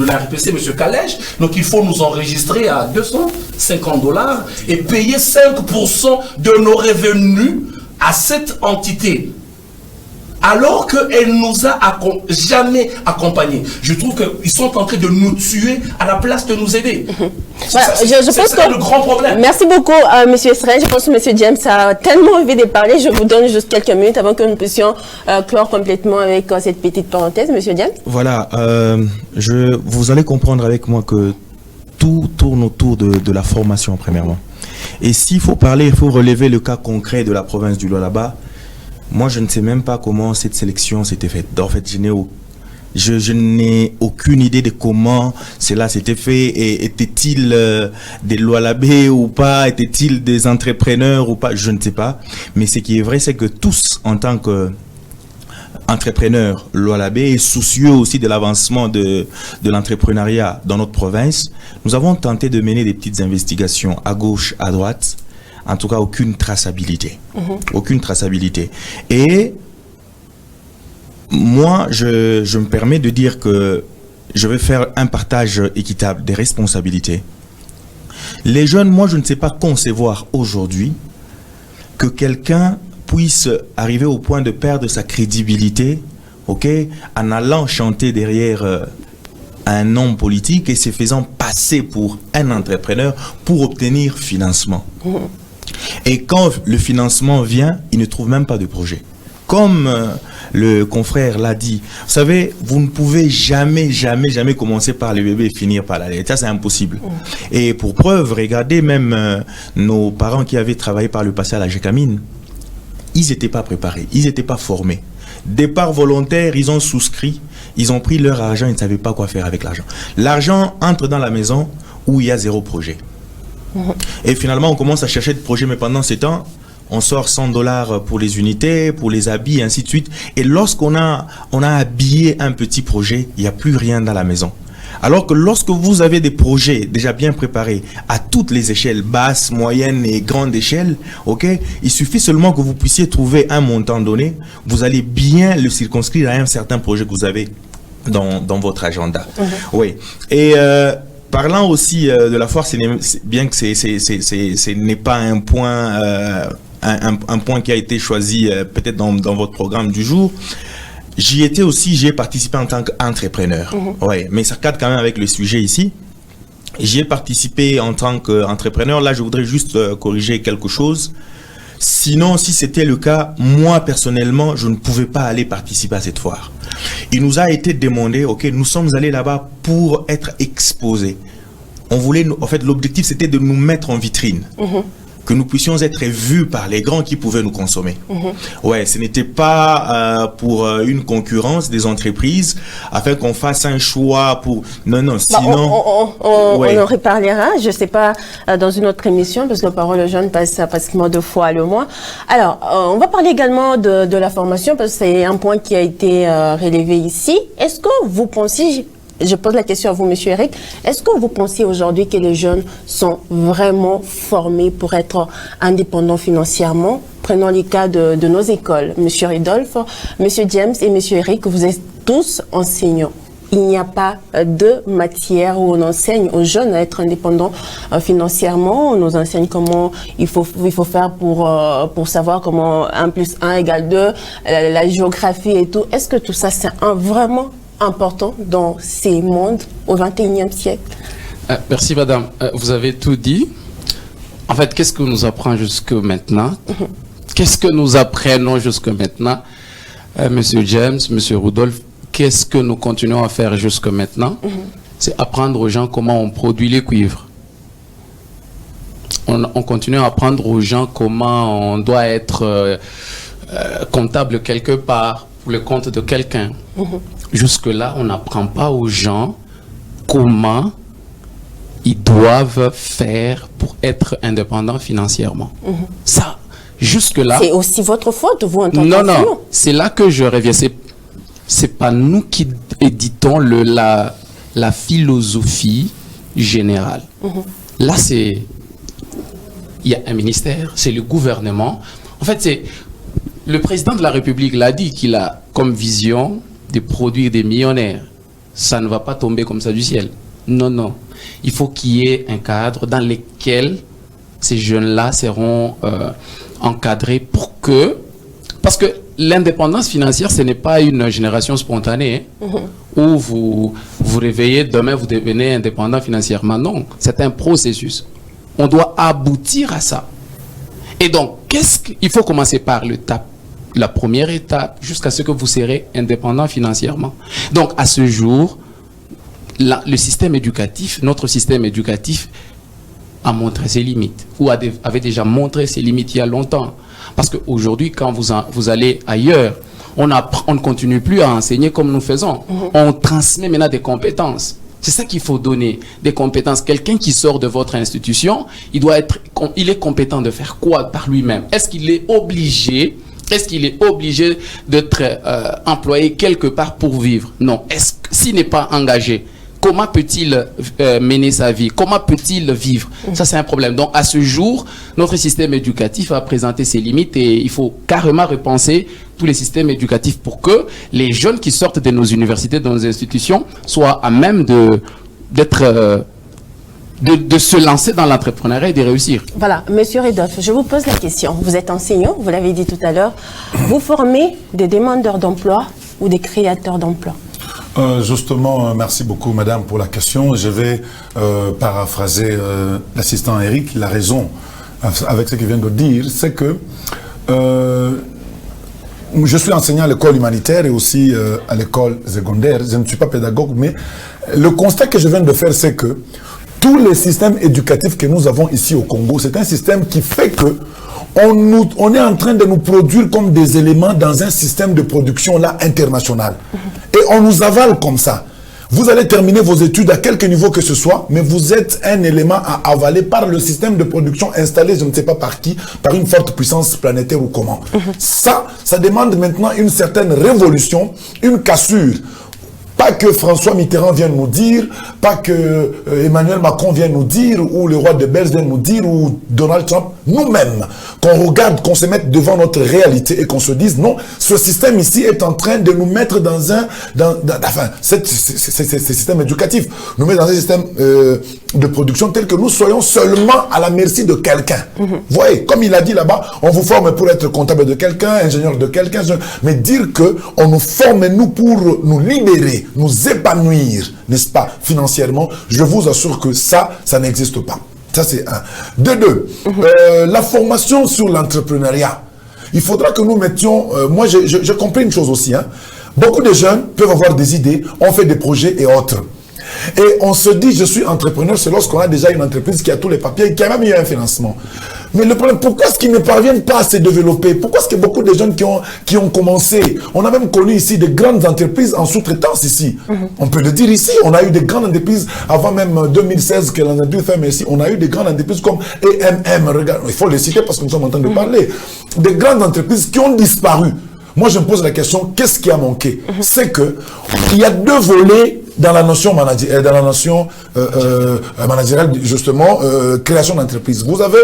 la RPC, M. Calèche, donc il faut nous enregistrer à $250 et payer 5% de nos revenus à cette entité, alors qu'elle nous a jamais accompagnés. Je trouve qu'ils sont en train de nous tuer à la place de nous aider. Voilà, je pense que le grand problème. Merci beaucoup, Monsieur Israël. Je pense que Monsieur James a tellement envie de parler. Je vous donne juste quelques minutes avant que nous puissions clore complètement avec cette petite parenthèse. Monsieur James. Voilà, vous allez comprendre avec moi que tout tourne autour de la formation, premièrement. Et s'il faut parler, il faut relever le cas concret de la province du Lualaba. Moi, je ne sais même pas comment cette sélection s'était faite. En fait, je n'ai aucune idée de comment cela s'était fait. Et était-il des Lualabais ou pas? Était-il des entrepreneurs ou pas? Je ne sais pas. Mais ce qui est vrai, c'est que tous, en tant que entrepreneurs Lualabais et soucieux aussi de l'avancement de l'entrepreneuriat dans notre province, nous avons tenté de mener des petites investigations à gauche, à droite. En tout cas, aucune traçabilité. Aucune traçabilité. Et moi, je me permets de dire que je vais faire un partage équitable des responsabilités. Les jeunes, moi, je ne sais pas concevoir aujourd'hui que quelqu'un puisse arriver au point de perdre sa crédibilité, en allant chanter derrière un homme politique et se faisant passer pour un entrepreneur pour obtenir financement. Et quand le financement vient, il ne trouve même pas de projet. Comme le confrère l'a dit, vous savez, vous ne pouvez jamais commencer par le bébé et finir par la lettre. Ça, c'est impossible. Et pour preuve, regardez même nos parents qui avaient travaillé par le passé à la Gécamine. Ils n'étaient pas préparés, ils n'étaient pas formés. Départ volontaire, ils ont souscrit, ils ont pris leur argent, ils ne savaient pas quoi faire avec l'argent. L'argent entre dans la maison où il y a 0 projet. Et finalement, on commence à chercher de projets, mais pendant ce temps, on sort $100 pour les unités, pour les habits, et ainsi de suite. Et lorsqu'on a habillé un petit projet, il n'y a plus rien dans la maison. Alors que lorsque vous avez des projets déjà bien préparés à toutes les échelles, basses, moyennes et grandes échelles, il suffit seulement que vous puissiez trouver un montant donné, vous allez bien le circonscrire à un certain projet que vous avez dans votre agenda. Oui. Et parlant aussi de la foire, bien que ce n'est pas un point, un point qui a été choisi peut-être dans votre programme du jour. J'y étais aussi, j'ai participé en tant qu'entrepreneur. Ouais, mais ça cadre quand même avec le sujet ici. J'y ai participé en tant qu'entrepreneur. Là, je voudrais juste corriger quelque chose. Sinon, si c'était le cas, moi, personnellement, je ne pouvais pas aller participer à cette foire. Il nous a été demandé, nous sommes allés là-bas pour être exposés. On voulait, en fait, l'objectif, c'était de nous mettre en vitrine. Que nous puissions être vus par les grands qui pouvaient nous consommer. Ouais, ce n'était pas pour une concurrence des entreprises, afin qu'on fasse un choix pour... Non, sinon... On en reparlera, je ne sais pas, dans une autre émission, parce que la parole aux jeunes passe pratiquement 2 fois le mois. Alors, on va parler également de la formation, parce que c'est un point qui a été relevé ici. Est-ce que vous pensez... Je pose la question à vous, Monsieur Eric. Est-ce que vous pensez aujourd'hui que les jeunes sont vraiment formés pour être indépendants financièrement? Prenons les cas de nos écoles. Monsieur Ridolphe, Monsieur James et Monsieur Eric, vous êtes tous enseignants. Il n'y a pas de matière où on enseigne aux jeunes à être indépendants financièrement. On nous enseigne comment il faut faire pour savoir comment 1 + 1 = 2, la géographie et tout. Est-ce que tout ça, c'est vraiment important dans ces mondes au XXIe siècle? Merci madame. Vous avez tout dit. En fait, qu'est-ce que nous apprend jusque maintenant? Qu'est-ce que nous apprenons jusque maintenant? Monsieur James, Monsieur Rudolph, qu'est-ce que nous continuons à faire jusque maintenant? c'est apprendre aux gens comment on produit les cuivres. On continue à apprendre aux gens comment on doit être comptable quelque part pour le compte de quelqu'un. Jusque-là, on n'apprend pas aux gens comment ils doivent faire pour être indépendants financièrement. Ça, jusque-là... C'est aussi votre faute, vous, en tant qu'enseignant. Non, c'est là que je reviens. C'est pas nous qui éditons la philosophie générale. Là, c'est... Il y a un ministère, c'est le gouvernement. En fait, c'est... Le président de la République l'a dit qu'il a comme vision de produire des millionnaires. Ça ne va pas tomber comme ça du ciel. Non, non. Il faut qu'il y ait un cadre dans lequel ces jeunes-là seront encadrés pour que... Parce que l'indépendance financière, ce n'est pas une génération spontanée où vous vous réveillez, demain vous devenez indépendant financièrement. Non, c'est un processus. On doit aboutir à ça. Et donc, il faut commencer par la première étape jusqu'à ce que vous serez indépendant financièrement. Donc, à ce jour, le système éducatif, notre système éducatif a montré ses limites, ou avait déjà montré ses limites il y a longtemps. Parce qu'aujourd'hui, quand vous allez ailleurs, on ne continue plus à enseigner comme nous faisons. On transmet maintenant des compétences. C'est ça qu'il faut donner, des compétences. Quelqu'un qui sort de votre institution, il est compétent de faire quoi par lui-même? Est-ce qu'il est obligé d'être employé quelque part pour vivre? Non. S'il n'est pas engagé, comment peut-il mener sa vie? Comment peut-il vivre? Ça, c'est un problème. Donc, à ce jour, notre système éducatif a présenté ses limites et il faut carrément repenser tous les systèmes éducatifs pour que les jeunes qui sortent de nos universités, de nos institutions, soient à même de se lancer dans l'entrepreneuriat et de réussir. Voilà, Monsieur Redolphe, je vous pose la question. Vous êtes enseignant, vous l'avez dit tout à l'heure. Vous formez des demandeurs d'emploi ou des créateurs d'emploi? Justement, merci beaucoup, madame, pour la question. Je vais paraphraser l'assistant Eric. Il a raison avec ce qu'il vient de dire. C'est que je suis enseignant à l'école humanitaire et aussi à l'école secondaire. Je ne suis pas pédagogue, mais le constat que je viens de faire, c'est que tous les systèmes éducatifs que nous avons ici au Congo, c'est un système qui fait que on est en train de nous produire comme des éléments dans un système de production là international. Et on nous avale comme ça. Vous allez terminer vos études à quelque niveau que ce soit, mais vous êtes un élément à avaler par le système de production installé, je ne sais pas par qui, par une forte puissance planétaire ou comment. Ça demande maintenant une certaine révolution, une cassure. Pas que François Mitterrand vienne nous dire, pas que Emmanuel Macron vienne nous dire, ou le roi de Belgique vienne nous dire, ou Donald Trump, nous-mêmes, qu'on regarde, qu'on se mette devant notre réalité et qu'on se dise, non, ce système ici est en train de nous mettre dans ce système éducatif, nous met dans un système de production tel que nous soyons seulement à la merci de quelqu'un. Vous voyez, comme il a dit là-bas, on vous forme pour être comptable de quelqu'un, ingénieur de quelqu'un, mais dire que on nous forme, nous, pour nous libérer, nous épanouir, n'est-ce pas, financièrement, je vous assure que ça n'existe pas. Ça, c'est un. De deux, la formation sur l'entrepreneuriat. Il faudra que nous mettions... moi, j'ai compris une chose aussi. Beaucoup de jeunes peuvent avoir des idées, on fait des projets et autres. Et on se dit, je suis entrepreneur, c'est lorsqu'on a déjà une entreprise qui a tous les papiers et qui a même eu un financement. Mais le problème, pourquoi est-ce qu'ils ne parviennent pas à se développer? Pourquoi est-ce que beaucoup de jeunes qui ont commencé, on a même connu ici de grandes entreprises en sous-traitance ici. On peut le dire ici, on a eu des grandes entreprises avant même 2016 que l'entreprise ferme ici. On a eu des grandes entreprises comme EMM, regarde, il faut les citer parce que nous sommes en train de parler. Des grandes entreprises qui ont disparu. Moi, je me pose la question, qu'est-ce qui a manqué? C'est que il y a deux volets dans la notion managériale, justement, création d'entreprise. Vous avez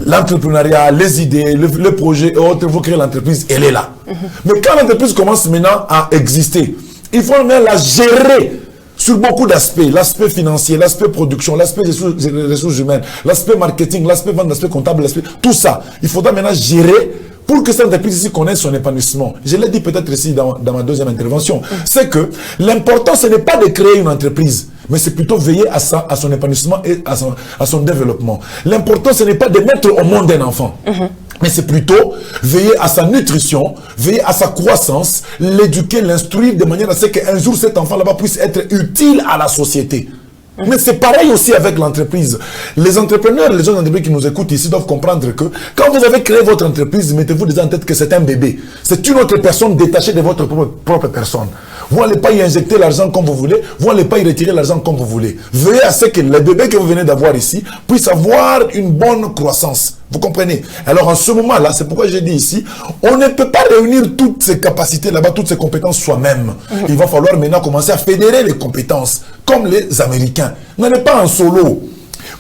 l'entrepreneuriat, les idées, le projet et autres, vous créez l'entreprise, elle est là. Mais quand l'entreprise commence maintenant à exister, il faut maintenant la gérer sur beaucoup d'aspects, l'aspect financier, l'aspect production, l'aspect des ressources humaines, l'aspect marketing, l'aspect vente, l'aspect comptable, tout ça. Il faudra maintenant gérer pour que cette entreprise ici connaisse son épanouissement. Je l'ai dit peut-être ici dans ma deuxième intervention. C'est que l'important, ce n'est pas de créer une entreprise, mais c'est plutôt veiller à son épanouissement et à son développement. L'important, ce n'est pas de mettre au monde un enfant. Mais c'est plutôt veiller à sa nutrition, veiller à sa croissance, l'éduquer, l'instruire de manière à ce qu'un jour cet enfant là-bas puisse être utile à la société. Mais c'est pareil aussi avec l'entreprise. Les entrepreneurs, les jeunes entrepreneurs qui nous écoutent ici doivent comprendre que quand vous avez créé votre entreprise, mettez-vous déjà en tête que c'est un bébé. C'est une autre personne détachée de votre propre personne. Vous n'allez pas y injecter l'argent comme vous voulez, vous n'allez pas y retirer l'argent comme vous voulez. Veillez à ce que le bébé que vous venez d'avoir ici puisse avoir une bonne croissance. Vous comprenez? Alors en ce moment-là, c'est pourquoi j'ai dit ici, on ne peut pas réunir toutes ces capacités là-bas, toutes ces compétences soi-même. Il va falloir maintenant commencer à fédérer les compétences, comme les Américains. On n'est pas en solo.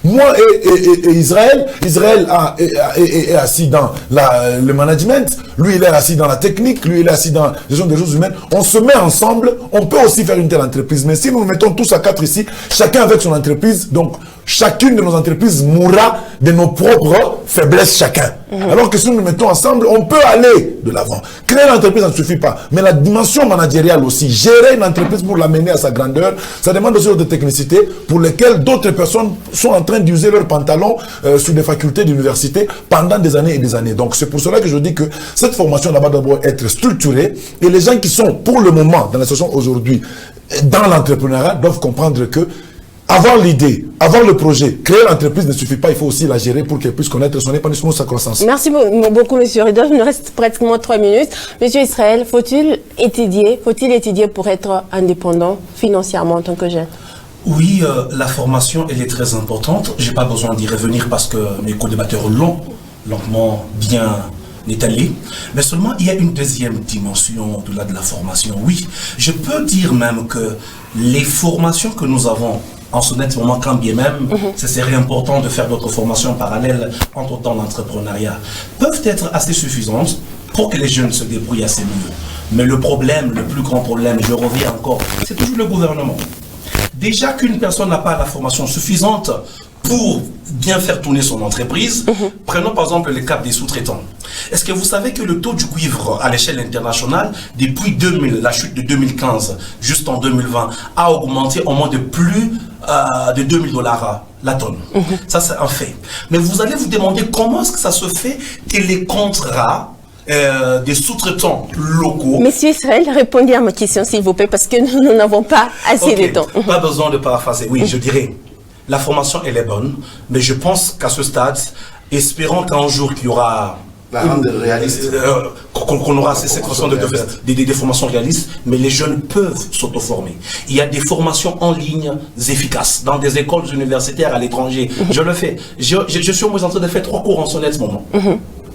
Moi et Israël est assis dans le management, lui il est assis dans la technique, lui il est assis dans la gestion des ressources humaines. On se met ensemble, on peut aussi faire une telle entreprise. Mais si nous nous mettons tous à 4 ici, chacun avec son entreprise, donc chacune de nos entreprises mourra de nos propres faiblesses chacun. Alors que si nous nous mettons ensemble, on peut aller de l'avant. Créer l'entreprise, ça ne suffit pas. Mais la dimension managériale aussi, gérer une entreprise pour l'amener à sa grandeur, ça demande aussi de technicité pour lesquelles d'autres personnes sont en train d'user leurs pantalons sur des facultés d'université pendant des années et des années. Donc c'est pour cela que je dis que cette formation là-bas doit être structurée et les gens qui sont pour le moment dans la situation aujourd'hui dans l'entrepreneuriat doivent comprendre que avoir l'idée, avoir le projet, créer l'entreprise ne suffit pas, il faut aussi la gérer pour qu'elle puisse connaître son épanouissement, sa croissance. Merci beaucoup, Monsieur Ridolf. Il nous reste pratiquement 3 minutes. Monsieur Israël, faut-il étudier pour être indépendant financièrement en tant que jeune? Oui, la formation, elle est très importante. Je n'ai pas besoin d'y revenir parce que mes co-débatteurs l'ont lentement bien étalé. Mais seulement, il y a une deuxième dimension au-delà de la formation. Oui, je peux dire même que les formations que nous avons en ce moment, quand bien même, ce serait important de faire d'autres formations parallèles entre dans l'entrepreneuriat, peuvent être assez suffisantes pour que les jeunes se débrouillent assez mieux. Mais le problème, le plus grand problème, je reviens encore, c'est toujours le gouvernement. Déjà qu'une personne n'a pas la formation suffisante pour bien faire tourner son entreprise, prenons par exemple le cas des sous-traitants. Est-ce que vous savez que le taux du cuivre à l'échelle internationale, depuis 2000, la chute de 2015 juste en 2020, a augmenté en moins de plus de $2000 la tonne. Ça, c'est un fait. Mais vous allez vous demander comment est-ce que ça se fait que les contrats des sous-traitants locaux... Monsieur Israël, répondez à ma question, s'il vous plaît, parce que nous n'avons pas assez de temps. Pas besoin de paraphraser. Oui, je dirais, la formation, elle est bonne, mais je pense qu'à ce stade, espérons qu'un jour qu'il y aura... qu'on aura cette façon de faire des formations réalistes, mais les jeunes peuvent s'auto-former. Il y a des formations en ligne efficaces dans des écoles universitaires à l'étranger. Je le fais. Je suis au moins en train de faire 3 cours en sonnet ce moment.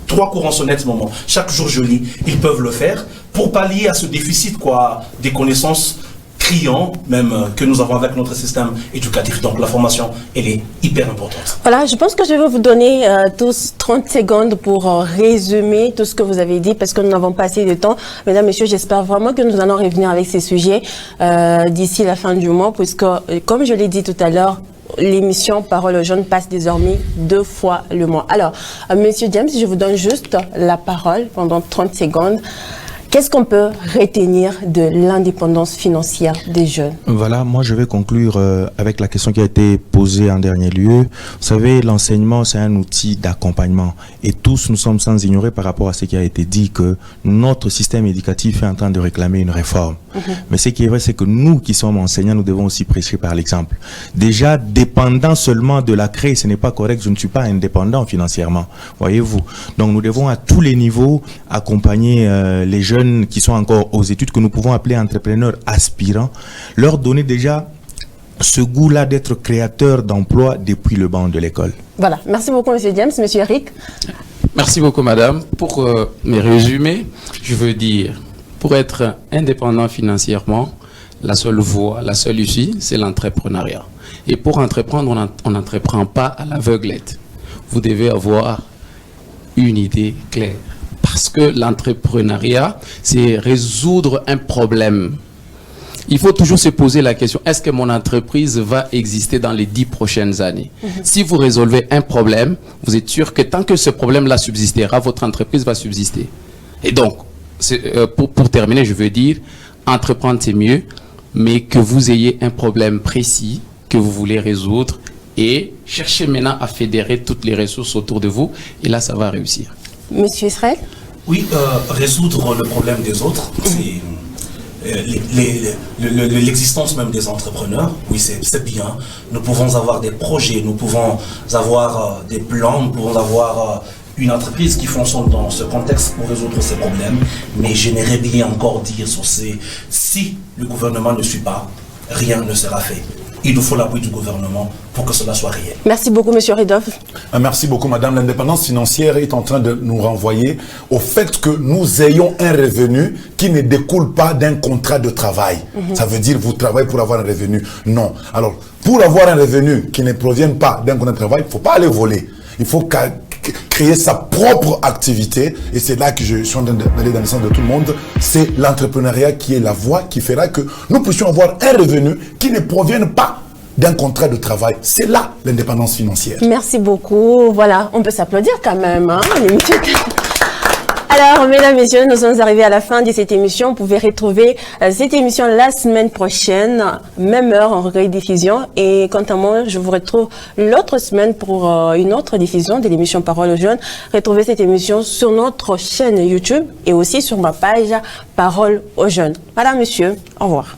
3 cours en sonnet ce moment. Chaque jour je lis. Ils peuvent le faire pour pallier à ce déficit des connaissances criant même que nous avons avec notre système éducatif. Donc la formation, elle est hyper importante. Voilà, je pense que je vais vous donner tous 30 secondes pour résumer tout ce que vous avez dit parce que nous n'avons pas assez de temps. Mesdames, Messieurs, j'espère vraiment que nous allons revenir avec ces sujets d'ici la fin du mois puisque, comme je l'ai dit tout à l'heure, l'émission Parole aux jeunes passe désormais 2 fois le mois. Alors, Monsieur James, je vous donne juste la parole pendant 30 secondes. Qu'est-ce qu'on peut retenir de l'indépendance financière des jeunes? Voilà, moi je vais conclure avec la question qui a été posée en dernier lieu. Vous savez, l'enseignement, c'est un outil d'accompagnement. Et tous, nous sommes sans ignorer par rapport à ce qui a été dit que notre système éducatif est en train de réclamer une réforme. Mais ce qui est vrai, c'est que nous qui sommes enseignants, nous devons aussi prêcher par l'exemple. Déjà, dépendant seulement de la CRE, ce n'est pas correct, je ne suis pas indépendant financièrement, voyez-vous. Donc nous devons à tous les niveaux accompagner les jeunes qui sont encore aux études, que nous pouvons appeler entrepreneurs aspirants, leur donner déjà ce goût-là d'être créateur d'emplois depuis le banc de l'école. Voilà, merci beaucoup Monsieur James. Monsieur Eric. Merci beaucoup Madame. Pour mes résumés, je veux dire, pour être indépendant financièrement, la seule voie, la seule issue, c'est l'entrepreneuriat. Et pour entreprendre, on n'entreprend pas à l'aveuglette. Vous devez avoir une idée claire. Parce que l'entrepreneuriat, c'est résoudre un problème. Il faut toujours se poser la question, est-ce que mon entreprise va exister dans les 10 prochaines années? Si vous résolvez un problème, vous êtes sûr que tant que ce problème-là subsistera, votre entreprise va subsister. Et donc, pour terminer, je veux dire, entreprendre c'est mieux, mais que vous ayez un problème précis que vous voulez résoudre et cherchez maintenant à fédérer toutes les ressources autour de vous, et là, ça va réussir. Monsieur Israël? Oui, résoudre le problème des autres, c'est l'existence même des entrepreneurs. Oui, c'est bien. Nous pouvons avoir des projets, nous pouvons avoir des plans, nous pouvons avoir une entreprise qui fonctionne dans ce contexte pour résoudre ces problèmes. Mais j'aimerais bien encore dire sur si le gouvernement ne suit pas, rien ne sera fait. Il nous faut l'appui du gouvernement pour que cela soit réel. Merci beaucoup, Monsieur Ridolf. Merci beaucoup, Madame. L'indépendance financière est en train de nous renvoyer au fait que nous ayons un revenu qui ne découle pas d'un contrat de travail. Ça veut dire vous travaillez pour avoir un revenu. Non. Alors, pour avoir un revenu qui ne provienne pas d'un contrat de travail, il ne faut pas aller voler. Il faut créer sa propre activité, et c'est là que je suis en train d'aller dans le sens de tout le monde. C'est l'entrepreneuriat qui est la voie qui fera que nous puissions avoir un revenu qui ne provienne pas d'un contrat de travail. C'est là l'indépendance financière. Merci beaucoup. Voilà, on peut s'applaudir quand même. Hein, alors, mesdames, messieurs, nous sommes arrivés à la fin de cette émission. Vous pouvez retrouver cette émission la semaine prochaine, même heure en rediffusion. Et quant à moi, je vous retrouve l'autre semaine pour une autre diffusion de l'émission Parole aux jeunes. Retrouvez cette émission sur notre chaîne YouTube et aussi sur ma page Parole aux jeunes. Madame, monsieur, au revoir.